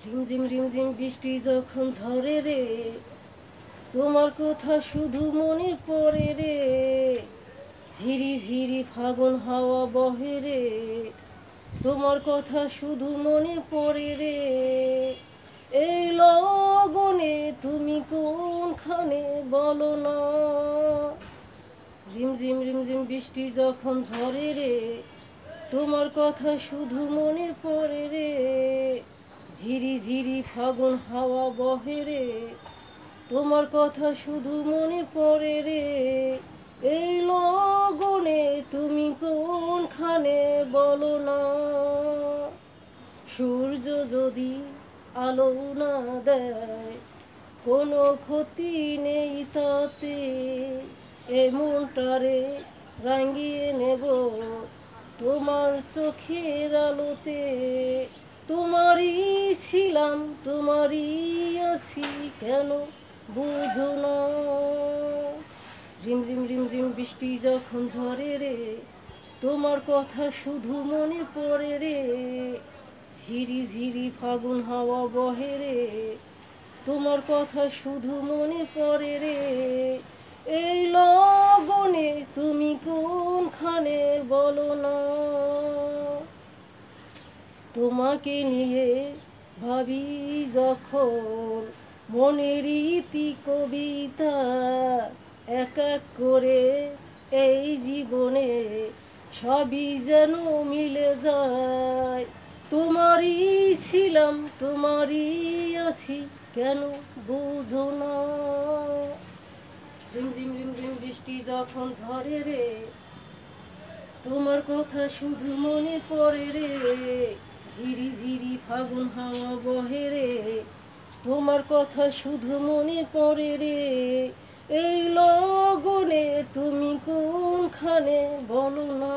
রিমঝিম রিমঝিম বৃষ্টি যখন ঝরে রে, তোমার কথা শুধু মনে পড়ে রে। ঝিরি ঝিরি ফাগুন হাওয়া বহে রে, তোমার কথা শুধু মনে পড়ে রে। এই লগনে তুমি কোনখানে বলো না। রিমঝিম রিমঝিম বৃষ্টি যখন ঝরে রে, তোমার কথা শুধু মনে পড়ে রে। ঝিরি ঝিরি ফাগুন হাওয়া বহে রে, তোমার কথা শুধু মনে পড়ে রে। এই লগনে তুমি কোনখানে বলো না। সূর্য যদি আলো না দেয়, কোনো ক্ষতি নেই তাতে। এমনটারে রাঙিয়ে নেব তোমার চোখের আলোতে। তোমারই ছিলাম, তোমারই আছি, কেন বুঝো না। রিমঝিম রিমঝিম বৃষ্টি যখন ঝরে রে, তোমার কথা শুধু মনে পড়ে রে। ঝিরি ঝিরি ফাগুন হাওয়া বহে রে, তোমার কথা শুধু মনে পড়ে রে। এই লগনে তুমি কোনখানে বলো না। তোমাকে নিয়ে ভাবি যখন মনের ইতি কবিতা, এক এক করে এই জীবনে সবই যেন মিলে যায়। তোমারই ছিলাম, তোমারই আছি, কেন বুঝো না। রিমঝিম রিমঝিম বৃষ্টি যখন ঝরে রে, তোমার কথা শুধু মনে পড়ে রে। ঝিরি ঝিরি ফাগুন হাওয়া বহে রে, তোমার কথা শুধু মনে পড়ে রে। এই লগনে তুমি কোনখানে বলো না।